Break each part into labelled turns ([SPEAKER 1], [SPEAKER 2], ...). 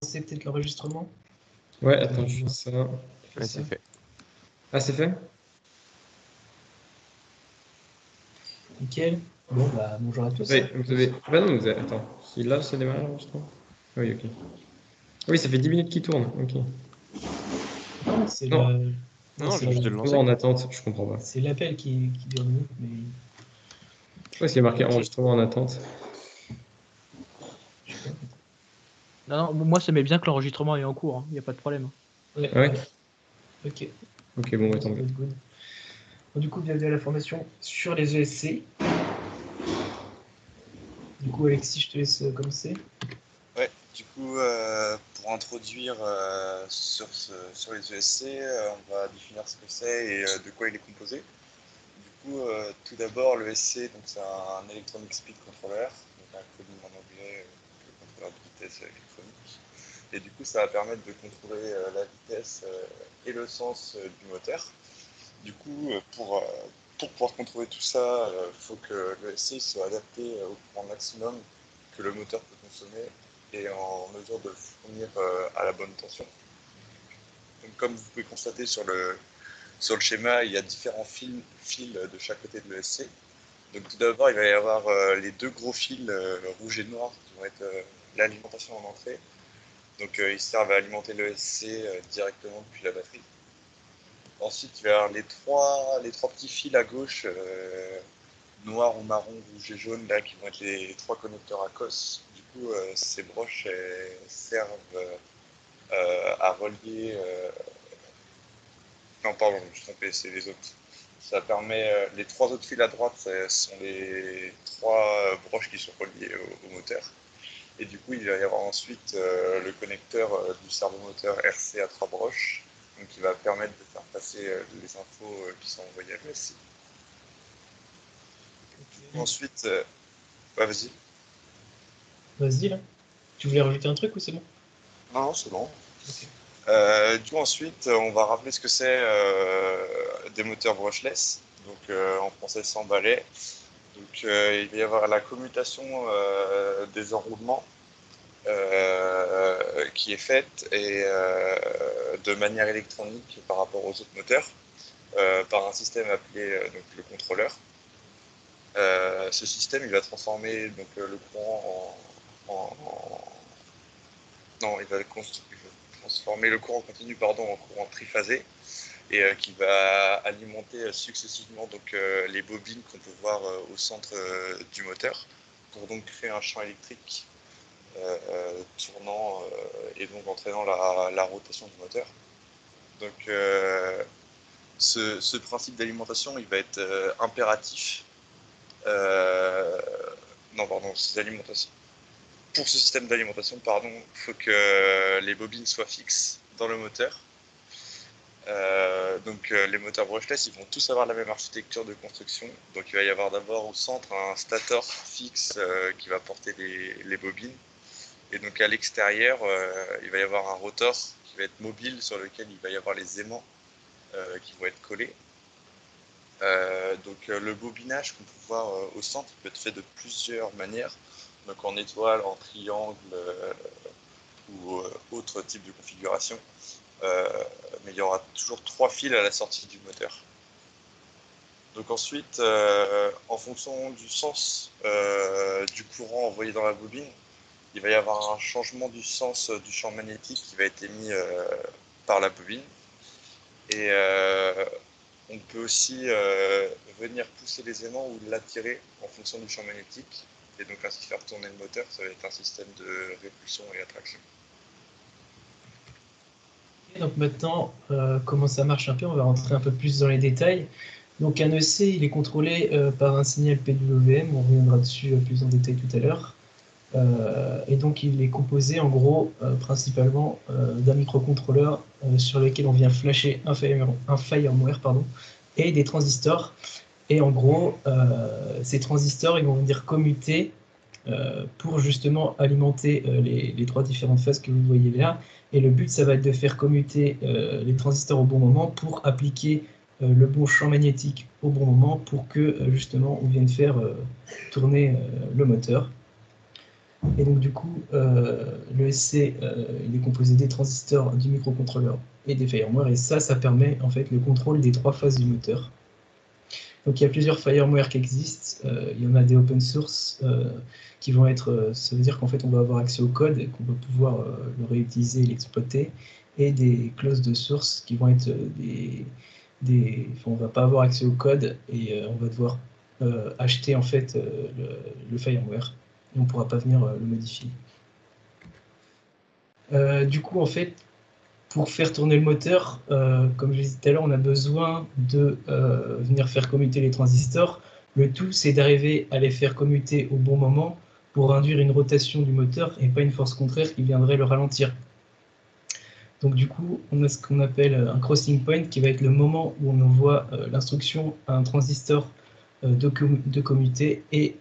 [SPEAKER 1] lancer peut-être l'enregistrement?
[SPEAKER 2] Ouais, attends, je fais ça.
[SPEAKER 3] Ouais, c'est fait.
[SPEAKER 2] Ah, c'est fait?
[SPEAKER 1] Nickel. Bon, bah, bonjour à tous.
[SPEAKER 2] Oui, vous avez... Bah non, vous avez... Attends, si là, ça démarre l'enregistrement? Oui, ok. Oui, ça fait 10 minutes qu'il tourne, ok.
[SPEAKER 1] Non, c'est
[SPEAKER 2] Non.
[SPEAKER 1] le...
[SPEAKER 3] Non,
[SPEAKER 1] c'est
[SPEAKER 3] je vais juste le
[SPEAKER 2] Toujours
[SPEAKER 3] lancer.
[SPEAKER 2] en attente, je comprends pas.
[SPEAKER 1] c'est l'appel qui dure mieux, mais
[SPEAKER 2] Pourquoi est-ce qu'il y a marqué
[SPEAKER 1] Ok.
[SPEAKER 2] enregistrement en attente?
[SPEAKER 1] je sais pas.
[SPEAKER 4] Non, non, moi ça met bien que l'enregistrement est en cours, il n'y a pas de problème.
[SPEAKER 1] Ouais,
[SPEAKER 2] Ah ouais?
[SPEAKER 1] ouais. Ok.
[SPEAKER 2] Ok, bon, bah,
[SPEAKER 1] Ça
[SPEAKER 2] tant
[SPEAKER 1] doit
[SPEAKER 2] mieux.
[SPEAKER 1] être good. Bon, du coup, bienvenue à la formation sur les ESC. Du coup, Alexis, je te laisse commencer.
[SPEAKER 5] Ouais, du coup, pour introduire sur les ESC, on va définir ce que c'est et de quoi il est composé. Du coup, tout d'abord, le ESC, c'est un Electronic Speed Controller, donc un acronyme en anglais, le contrôleur de vitesse électronique. Et du coup, ça va permettre de contrôler la vitesse et le sens du moteur. Du coup, pour pouvoir contrôler tout ça, il faut que le ESC soit adapté au courant maximum que le moteur peut consommer et en mesure de le fournir à la bonne tension. Donc, comme vous pouvez constater sur le schéma, il y a différents fils de chaque côté de l'ESC. Donc tout d'abord, il va y avoir les deux gros fils rouge et noir qui vont être l'alimentation en entrée. Donc ils servent à alimenter l'ESC directement depuis la batterie. Ensuite, il va y avoir les trois petits fils à gauche, noir ou marron, rouge et jaune, là, qui vont être les trois connecteurs ACOS. Du coup, ces broches servent à relier... Non, pardon, je me suis trompé, c'est les autres. Ça permet... les trois autres fils à droite, ce sont les trois broches qui sont reliées au moteur. Et du coup, il va y avoir ensuite le connecteur du servomoteur RC à trois broches, donc qui va permettre de faire passer les infos qui sont envoyées à l'ESC. Ensuite, ouais, vas-y.
[SPEAKER 1] Vas-y, là. Tu voulais rajouter un truc ou c'est bon?
[SPEAKER 5] Non, c'est bon.
[SPEAKER 1] Ok.
[SPEAKER 5] Du coup, ensuite, on va rappeler ce que c'est des moteurs brushless, donc en français sans balai. Donc, il va y avoir la commutation des enroulements qui est faite et de manière électronique par rapport aux autres moteurs par un système appelé donc, le contrôleur. Ce système, il va transformer donc, le courant non, il va transformer le courant continu en courant triphasé et qui va alimenter successivement donc, les bobines qu'on peut voir au centre du moteur pour donc créer un champ électrique tournant et donc entraînant la rotation du moteur. Donc ce principe d'alimentation, il va être impératif. Pour ce système d'alimentation, il faut que les bobines soient fixes dans le moteur. Donc les moteurs brushless, ils vont tous avoir la même architecture de construction. Donc il va y avoir d'abord au centre un stator fixe qui va porter les bobines. Et donc à l'extérieur, il va y avoir un rotor qui va être mobile sur lequel il va y avoir les aimants qui vont être collés. Donc le bobinage qu'on peut voir au centre peut être fait de plusieurs manières, donc en étoile, en triangle ou autre type de configuration. Mais il y aura toujours 3 fils à la sortie du moteur. Donc ensuite, en fonction du sens du courant envoyé dans la bobine, il va y avoir un changement du sens du champ magnétique qui va être émis par la bobine. Et on peut aussi venir pousser les aimants ou l'attirer en fonction du champ magnétique. Et donc ainsi faire tourner le moteur, ça va être un système de répulsion et attraction.
[SPEAKER 1] Et donc maintenant, comment ça marche un peu? On va rentrer un peu plus dans les détails. Donc un EC, il est contrôlé par un signal PWM, on reviendra dessus plus en détail tout à l'heure. Et donc il est composé en gros principalement d'un microcontrôleur sur lequel on vient flasher un firmware et des transistors. Et en gros, ces transistors, ils vont venir commuter pour justement alimenter les trois différentes phases que vous voyez là. Et le but, ça va être de faire commuter les transistors au bon moment pour appliquer le bon champ magnétique au bon moment pour que justement on vienne faire tourner le moteur. Et donc du coup, l'ESC, il est composé des transistors, du microcontrôleur et des firmware, et ça permet en fait le contrôle des 3 phases du moteur. Donc il y a plusieurs firmware qui existent, il y en a des open source qui vont être, ça veut dire qu'en fait on va avoir accès au code et qu'on va pouvoir le réutiliser et l'exploiter, et des clauses de source qui vont être on va pas avoir accès au code et on va devoir acheter en fait le firmware, et on ne pourra pas venir le modifier. Du coup en fait, pour faire tourner le moteur, comme je disais tout à l'heure, on a besoin de venir faire commuter les transistors. Le tout, c'est d'arriver à les faire commuter au bon moment pour induire une rotation du moteur et pas une force contraire qui viendrait le ralentir. Donc du coup, on a ce qu'on appelle un crossing point, qui va être le moment où on envoie l'instruction à un transistor de commuter, et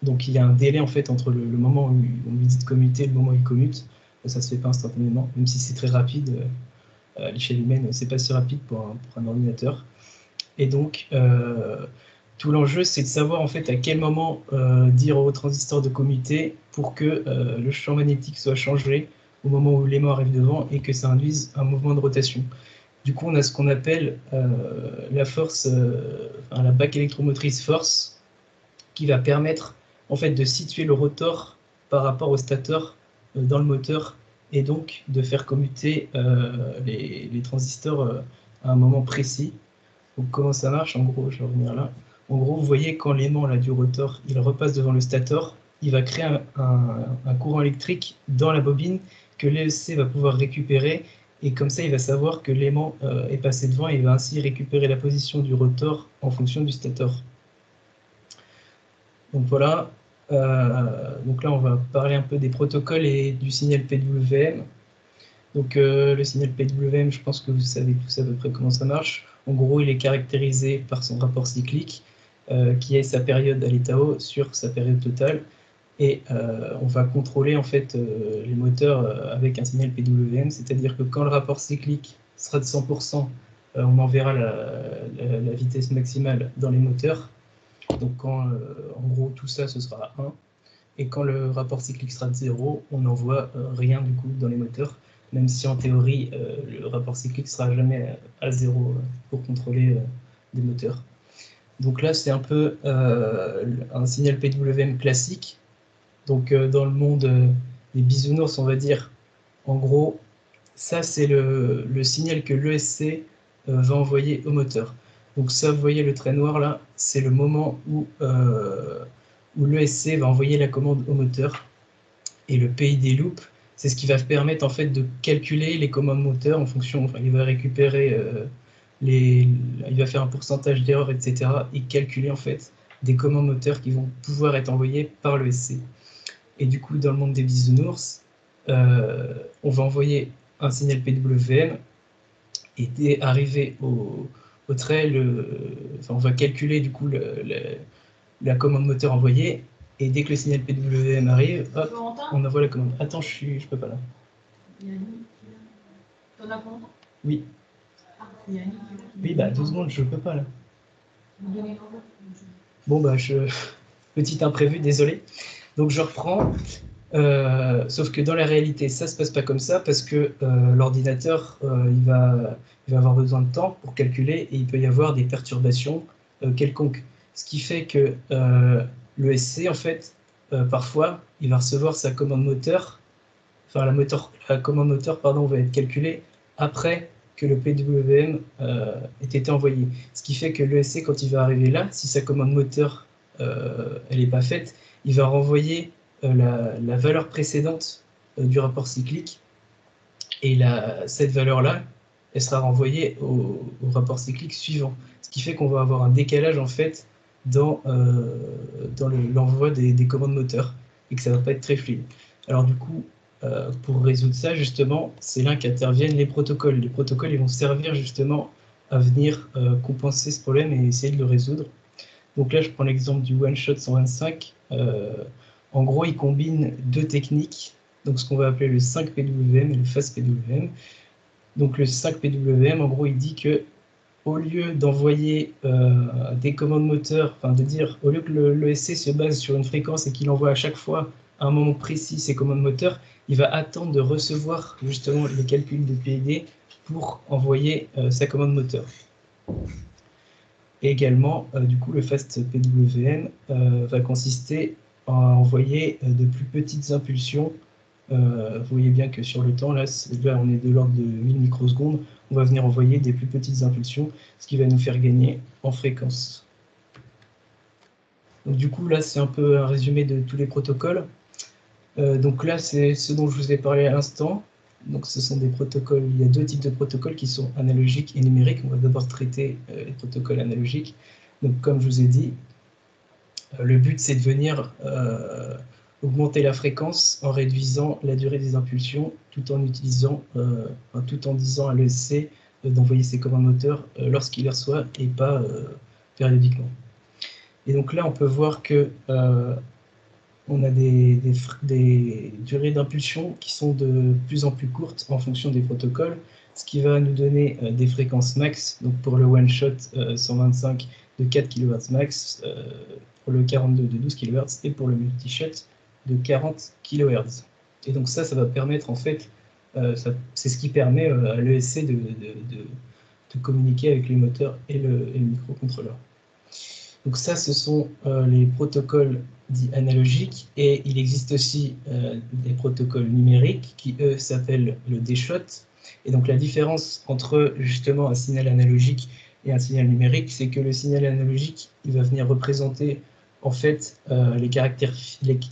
[SPEAKER 1] donc il y a un délai en fait entre le moment où on lui dit de commuter et le moment où il commute. Ça se fait pas instantanément, même si c'est très rapide. À l'échelle humaine, c'est pas si rapide pour un ordinateur. Et donc, tout l'enjeu, c'est de savoir en fait à quel moment dire au transistor de commuter pour que le champ magnétique soit changé au moment où l'aimant arrive devant et que ça induise un mouvement de rotation. Du coup, on a ce qu'on appelle la force, la bague électromotrice force, qui va permettre en fait de situer le rotor par rapport au stateur dans le moteur, et donc de faire commuter les transistors à un moment précis. Donc comment ça marche? En gros, je vais revenir là. En gros, vous voyez, quand l'aimant là du rotor, il repasse devant le stator, il va créer un courant électrique dans la bobine que l'ESC va pouvoir récupérer, et comme ça, il va savoir que l'aimant est passé devant, et il va ainsi récupérer la position du rotor en fonction du stator. Donc voilà. Donc là, on va parler un peu des protocoles et du signal PWM. Donc le signal PWM, je pense que vous savez tous à peu près comment ça marche. En gros, il est caractérisé par son rapport cyclique, qui est sa période à l'état haut sur sa période totale. Et on va contrôler en fait les moteurs avec un signal PWM, c'est-à-dire que quand le rapport cyclique sera de 100%, on enverra la vitesse maximale dans les moteurs. Donc quand en gros tout ça, ce sera 1. Et quand le rapport cyclique sera de 0, on n'envoie rien du coup dans les moteurs, même si en théorie, le rapport cyclique sera jamais à 0 pour contrôler des moteurs. Donc là, c'est un peu un signal PWM classique. Donc dans le monde des bisounours, on va dire, en gros, ça c'est le signal que l'ESC va envoyer au moteur. Donc ça, vous voyez le trait noir là, c'est le moment où l'ESC va envoyer la commande au moteur. Et le PID loop, c'est ce qui va permettre en fait de calculer les commandes moteurs en fonction, enfin, il va récupérer il va faire un pourcentage d'erreur, etc. et calculer en fait des commandes moteurs qui vont pouvoir être envoyées par l'ESC. Et du coup, dans le monde des bisounours, on va envoyer un signal PWM, et dès arrivé au trait, on va calculer du coup la commande moteur envoyée, et dès que le signal PWM arrive, hop, on envoie la commande. Attends, je peux pas là.
[SPEAKER 3] T'en as pour longtemps?
[SPEAKER 1] Oui. Oui, bah 2 secondes, je peux pas là. Bon bah petit imprévu, désolé. Donc je reprends. Sauf que dans la réalité, ça se passe pas comme ça, parce que l'ordinateur, il va avoir besoin de temps pour calculer, et il peut y avoir des perturbations quelconques. Ce qui fait que l'ESC, en fait, parfois, il va recevoir sa commande moteur, enfin la commande moteur, pardon, va être calculée après que le PWM ait été envoyé. Ce qui fait que l'ESC, quand il va arriver là, si sa commande moteur, elle n'est pas faite, il va renvoyer la valeur précédente du rapport cyclique, et cette valeur-là, elle sera renvoyée au rapport cyclique suivant. Ce qui fait qu'on va avoir un décalage en fait dans l'envoi des commandes moteurs, et que ça ne va pas être très fluide. Alors du coup, pour résoudre ça, justement, c'est là qu'interviennent les protocoles. Les protocoles, ils vont servir justement à venir compenser ce problème et essayer de le résoudre. Donc là, je prends l'exemple du OneShot 125. En gros, il combine 2 techniques, donc ce qu'on va appeler le 5PWM et le Fast PWM. Donc le 5PWM, en gros, il dit que au lieu d'envoyer des commandes moteurs, enfin de dire, au lieu que l'ESC se base sur une fréquence et qu'il envoie à chaque fois à un moment précis ses commandes moteurs, il va attendre de recevoir justement les calculs de PID pour envoyer sa commande moteur. Et également, du coup, le fast PWM va consister à envoyer de plus petites impulsions. Vous voyez bien que sur le temps, là on est de l'ordre de 1000 microsecondes. On va venir envoyer des plus petites impulsions, ce qui va nous faire gagner en fréquence. Donc du coup, là, c'est un peu un résumé de tous les protocoles. Donc là, c'est ce dont je vous ai parlé à l'instant. Donc ce sont des protocoles, il y a deux types de protocoles qui sont analogiques et numériques. On va d'abord traiter les protocoles analogiques. Donc comme je vous ai dit, le but c'est de venir augmenter la fréquence en réduisant la durée des impulsions tout en utilisant, tout en disant à l'ESC d'envoyer ses commandes moteurs lorsqu'il les reçoit et pas périodiquement. Et donc là, on peut voir que on a des durées d'impulsion qui sont de plus en plus courtes en fonction des protocoles, ce qui va nous donner des fréquences max. Donc pour le one-shot 125 de 4 kHz max, pour le 42 de 12 kHz et pour le multi-shot de 40 kHz. Et donc ça va permettre en fait, c'est ce qui permet à l'ESC de communiquer avec les moteurs et le microcontrôleur. Donc ça, ce sont les protocoles dits analogiques, et il existe aussi des protocoles numériques qui, eux, s'appellent le D-Shot. Et donc la différence entre justement un signal analogique et un signal numérique, c'est que le signal analogique, il va venir représenter en fait les caractéristiques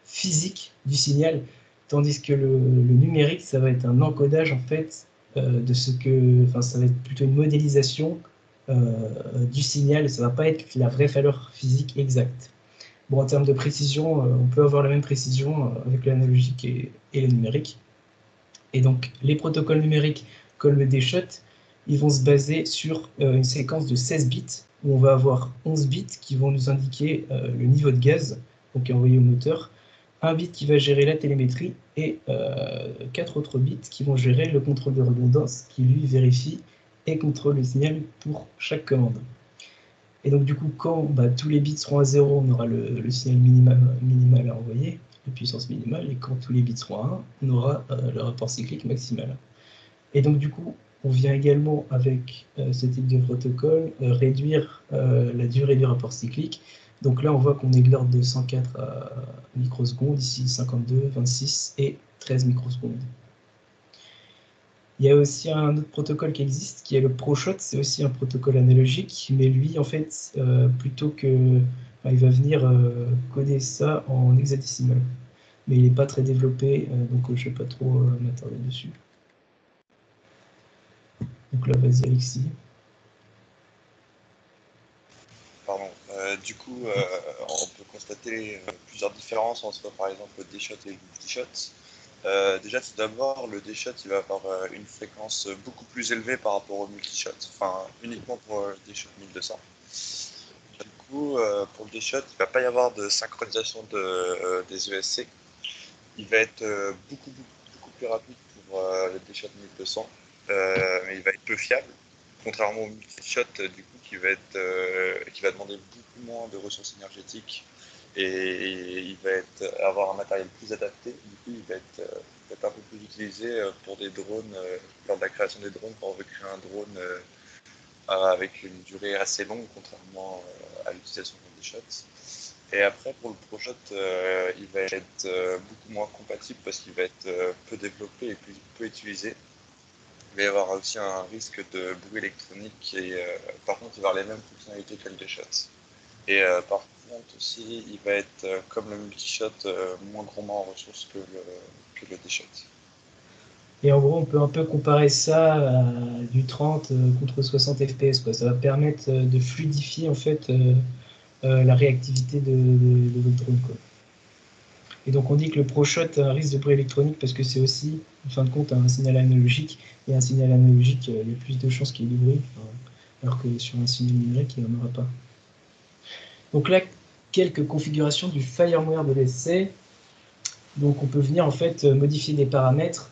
[SPEAKER 1] physiques du signal, tandis que le numérique, ça va être un encodage en fait de ce que, enfin, ça va être plutôt une modélisation du signal, ça ne va pas être la vraie valeur physique exacte. Bon, en termes de précision, on peut avoir la même précision avec l'analogique et le numérique. Et donc, les protocoles numériques, comme le D-Shot, ils vont se baser sur une séquence de 16 bits, où on va avoir 11 bits qui vont nous indiquer le niveau de gaz, donc envoyé au moteur, un bit qui va gérer la télémétrie, et 4 autres bits qui vont gérer le contrôle de redondance, qui lui vérifie et contrôle le signal pour chaque commande. Et donc du coup, quand tous les bits seront à 0, on aura le signal minimal à envoyer, la puissance minimale, et quand tous les bits seront à 1, on aura le rapport cyclique maximal. Et donc du coup, on vient également avec ce type de protocole réduire la durée du rapport cyclique. Donc là, on voit qu'on est de l'ordre de 104 microsecondes, ici 52, 26 et 13 microsecondes. Il y a aussi un autre protocole qui existe, qui est le ProShot. C'est aussi un protocole analogique, mais lui, en fait, plutôt que... il va venir coder ça en hexadécimal. Mais il n'est pas très développé, donc je ne vais pas trop m'attarder dessus. Donc là, vas-y, Alexis.
[SPEAKER 5] Pardon. Du coup, on peut constater plusieurs différences entre, par exemple, le D-Shot et le multi-shot. Déjà, tout d'abord, le D-Shot il va avoir une fréquence beaucoup plus élevée par rapport au multi-shot, enfin uniquement pour le D-Shot 1200. Du coup, pour le D-Shot, il ne va pas y avoir de synchronisation des ESC. Il va être beaucoup plus rapide pour le D-Shot 1200, mais il va être peu fiable, contrairement au multi-shot du coup qui va demander beaucoup moins de ressources énergétiques. Et il va avoir un matériel plus adapté. Du coup, il va être un peu plus utilisé pour des drones, lors de la création des drones, quand on veut créer un drone avec une durée assez longue, contrairement à l'utilisation des shots. Et après, pour le ProShot, il va être beaucoup moins compatible parce qu'il va être peu développé et peu utilisé. Il va y avoir aussi un risque de bruit électronique et par contre, il va avoir les mêmes fonctionnalités que le D-Shot. Et par contre aussi, il va être, comme le multi-shot, moins gourmand en ressources que le D-Shot.
[SPEAKER 1] Et en gros, on peut un peu comparer ça à du 30 contre 60 fps, quoi. Ça va permettre de fluidifier en fait la réactivité de votre drone, quoi. Et donc on dit que le ProShot a un risque de bruit électronique parce que c'est aussi, en fin de compte, un signal analogique. Et un signal analogique, il y a plus de chances qu'il y ait du bruit, alors que sur un signal numérique, il n'y en aura pas. Donc là, quelques configurations du firmware de l'ESC. Donc on peut venir en fait modifier des paramètres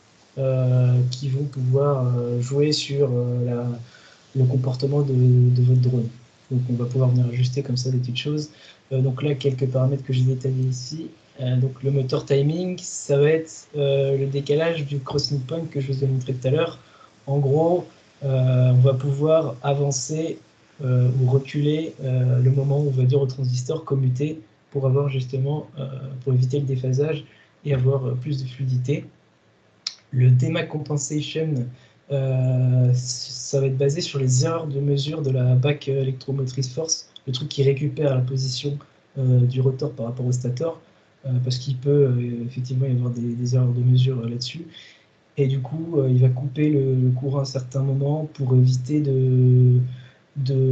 [SPEAKER 1] qui vont pouvoir jouer sur le comportement de votre drone. Donc on va pouvoir venir ajuster comme ça des petites choses. Donc là, quelques paramètres que j'ai détaillés ici. Donc le moteur timing, ça va être le décalage du crossing point que je vous ai montré tout à l'heure. En gros, on va pouvoir avancer ou reculer le moment où on va dire au transistor commuter pour avoir justement, pour éviter le déphasage et avoir plus de fluidité. Le DMAC compensation, ça va être basé sur les erreurs de mesure de la back électromotrice force, le truc qui récupère la position du rotor par rapport au stator, parce qu'il peut effectivement y avoir des erreurs de mesure là-dessus. Et du coup, il va couper le courant à un certain moment pour éviter de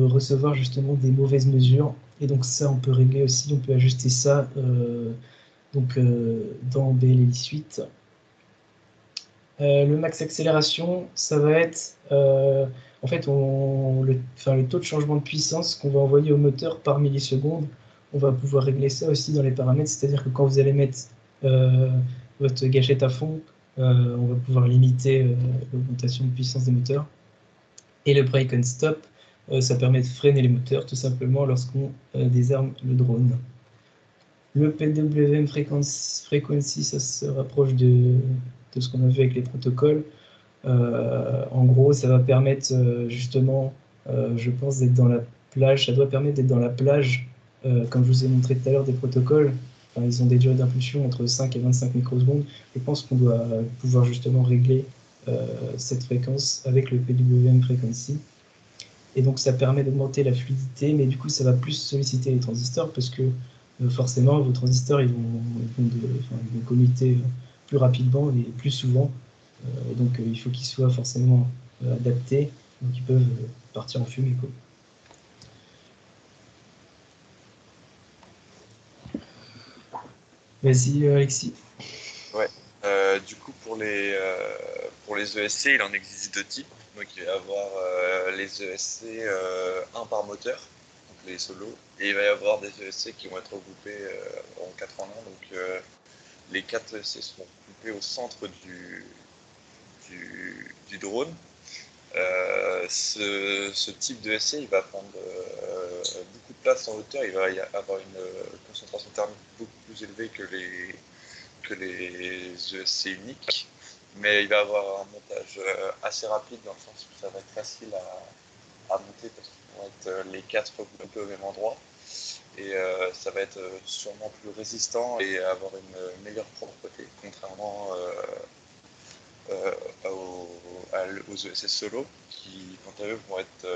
[SPEAKER 1] recevoir justement des mauvaises mesures. Et donc ça, on peut régler aussi, on peut ajuster ça dans BLE 8. Le max accélération, ça va être en fait le taux de changement de puissance qu'on va envoyer au moteur par milliseconde. On va pouvoir régler ça aussi dans les paramètres, c'est-à-dire que quand vous allez mettre votre gâchette à fond, on va pouvoir limiter l'augmentation de puissance des moteurs. Et le break and stop, ça permet de freiner les moteurs tout simplement lorsqu'on désarme le drone. Le PWM frequency, ça se rapproche de ce qu'on a vu avec les protocoles. En gros, ça va permettre justement, je pense, d'être dans la plage. Ça doit permettre d'être dans la plage, comme je vous ai montré tout à l'heure, des protocoles. Enfin, ils ont des durées d'impulsion entre 5 et 25 microsecondes. Je pense qu'on doit pouvoir justement régler cette fréquence avec le PWM frequency. Et donc, ça permet d'augmenter la fluidité, mais du coup, ça va plus solliciter les transistors parce que forcément, vos transistors ils vont commuter plus rapidement et plus souvent. Donc, il faut qu'ils soient forcément adaptés, donc ils peuvent partir en fumée, quoi. Vas-y, Alexis.
[SPEAKER 5] Ouais. Du coup, pour les ESC, il en existe deux types. Donc, il va y avoir les ESC, un par moteur, donc les solos, et il va y avoir des ESC qui vont être regroupés en 4 en 1. Donc, les 4 ESC seront regroupés au centre du drone. Ce type de ESC, il va prendre beaucoup de place en hauteur. Il va y avoir une concentration thermique beaucoup plus élevée que les ESC uniques, mais il va avoir un montage assez rapide dans le sens où ça va être facile à monter parce qu'ils vont être les 4 regroupés au même endroit et ça va être sûrement plus résistant et avoir une meilleure propreté, contrairement aux ESS solo qui, quant à eux, vont être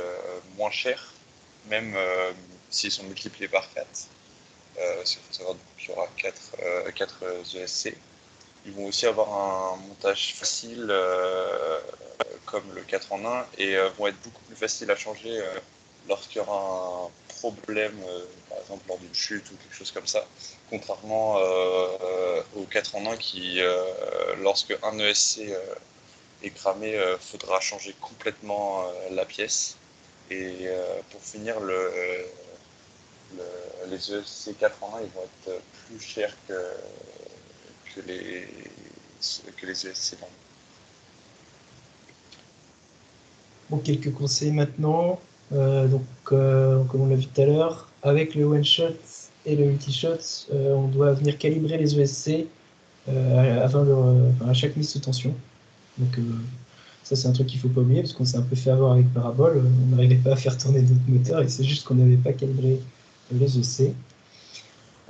[SPEAKER 5] moins chers, même s'ils sont multipliés par 4. Il faut savoir qu'il y aura 4 ESC. Ils vont aussi avoir un montage facile comme le 4 en 1 et vont être beaucoup plus faciles à changer lorsqu'il y aura un problème, par exemple lors d'une chute ou quelque chose comme ça, contrairement au 4 en 1 qui, lorsque un ESC est cramé, faudra changer complètement la pièce. Et pour finir, les ESC 4 en 1 ils vont être plus chers que les ESC normaux.
[SPEAKER 1] Bon, quelques conseils maintenant. Comme on l'a vu tout à l'heure, avec le one-shot et le multi-shot, on doit venir calibrer les ESC à chaque mise sous tension. Donc, ça, c'est un truc qu'il ne faut pas oublier parce qu'on s'est un peu fait avoir avec Parabole. On n'arrivait pas à faire tourner d'autres moteurs et c'est juste qu'on n'avait pas calibré les ESC.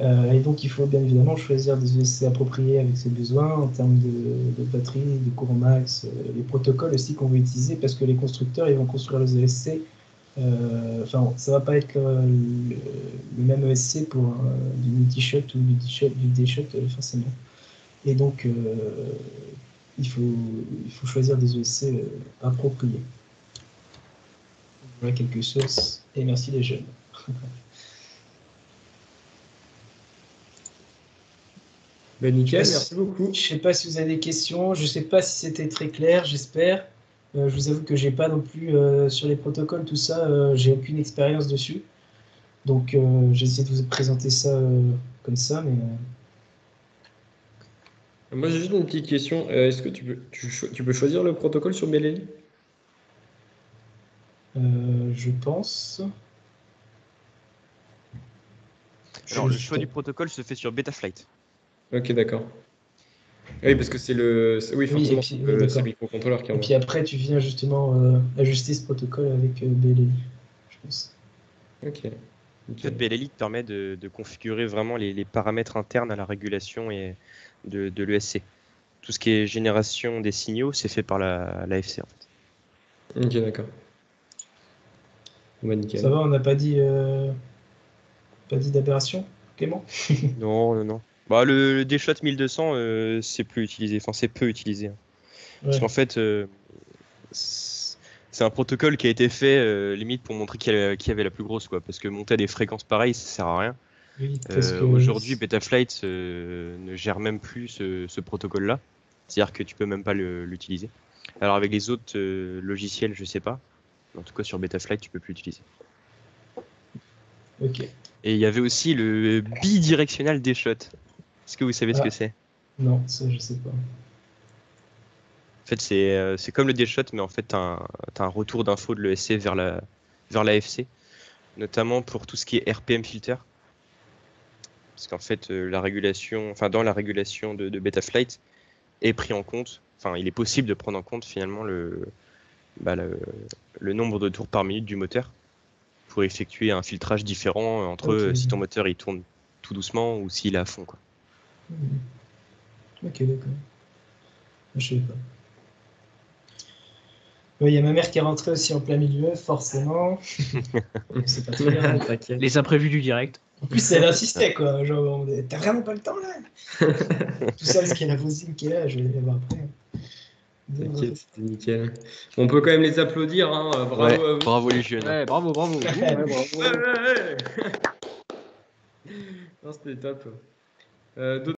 [SPEAKER 1] Et donc, il faut bien évidemment choisir des ESC appropriés avec ses besoins en termes de batterie, de courant max, les protocoles aussi qu'on veut utiliser parce que les constructeurs ils vont construire les ESC. Ça ne va pas être le même ESC pour du multi-shot ou du D-shot forcément. Et donc, il faut choisir des ESC appropriés. Voilà quelques sources et merci les jeunes.
[SPEAKER 2] Ben nickel, merci beaucoup.
[SPEAKER 1] Je ne sais pas si vous avez des questions, je ne sais pas si c'était très clair, j'espère. Je vous avoue que j'ai pas non plus sur les protocoles, tout ça, j'ai aucune expérience dessus. Donc j'ai essayé de vous présenter ça comme ça, mais
[SPEAKER 2] Moi, j'ai juste une petite question. Est-ce que tu peux choisir le protocole sur Beleli?
[SPEAKER 1] Je pense.
[SPEAKER 3] Alors, le
[SPEAKER 1] Je-
[SPEAKER 3] choix du protocole se fait sur Betaflight.
[SPEAKER 2] Ok, d'accord. Oui, parce que oui,
[SPEAKER 1] Oui, et
[SPEAKER 2] forcément,
[SPEAKER 1] puis,
[SPEAKER 2] c'est le
[SPEAKER 1] d'accord.
[SPEAKER 2] microcontrôleur qui
[SPEAKER 1] Et
[SPEAKER 2] envoie.
[SPEAKER 1] puis après, tu viens justement ajuster ce protocole avec BLE, je pense.
[SPEAKER 2] Ok.
[SPEAKER 3] En fait,
[SPEAKER 2] Nickel.
[SPEAKER 3] BLLI te permet de configurer vraiment les paramètres internes à la régulation et de l'ESC. Tout ce qui est génération des signaux, c'est fait par l'AFC en fait.
[SPEAKER 2] Ok, d'accord. Bah, nickel.
[SPEAKER 1] Ça va, on n'a pas dit d'aberration, Clément?
[SPEAKER 3] Non, non, non. Bah, le DShot 1200, c'est plus utilisé, enfin c'est peu utilisé, hein. Parce
[SPEAKER 1] Ouais,
[SPEAKER 3] qu'en fait, c'est un protocole qui a été fait limite pour montrer qui avait la plus grosse, quoi. Parce que monter à des fréquences pareilles, ça sert à rien.
[SPEAKER 1] oui, parce que
[SPEAKER 3] Aujourd'hui, Betaflight ne gère même plus ce protocole-là. C'est-à-dire que tu peux même pas l'utiliser. Alors avec les autres logiciels, je sais pas. En tout cas, sur Betaflight, tu peux plus l'utiliser.
[SPEAKER 1] Ok.
[SPEAKER 3] Et il y avait aussi le bidirectional DShot. Est-ce que vous savez ce
[SPEAKER 1] Ah.
[SPEAKER 3] que c'est?
[SPEAKER 1] Non, ça je sais pas.
[SPEAKER 3] En fait, c'est comme le DShot, mais en fait, t'as un retour d'info de l'ESC vers l'AFC, notamment pour tout ce qui est RPM filter. Parce qu'en fait, dans la régulation de Betaflight est pris en compte, enfin, il est possible de prendre en compte finalement bah, le nombre de tours par minute du moteur pour effectuer un filtrage différent entre
[SPEAKER 1] Ok.
[SPEAKER 3] si ton moteur il tourne tout doucement ou s'il est à fond, quoi.
[SPEAKER 1] Mhm. Ok, d'accord. Je sais pas. Il y a ma mère qui est rentrée aussi en plein milieu, forcément. C'est pas très grave.
[SPEAKER 2] T'inquiète.
[SPEAKER 4] Les imprévus du direct.
[SPEAKER 1] En plus, elle insistait, quoi. Genre, t'as vraiment pas le temps, là? Tout ça, parce qu'il y a la voisine qui est là, je vais la voir après.
[SPEAKER 2] T'inquiète, c'était nickel. On peut quand même les applaudir, hein. Bravo
[SPEAKER 3] Ouais,
[SPEAKER 2] à vous.
[SPEAKER 3] bravo les jeunes.
[SPEAKER 4] Ouais, bravo, bravo.
[SPEAKER 2] Ouais, ouais, ouais. Non, c'était top.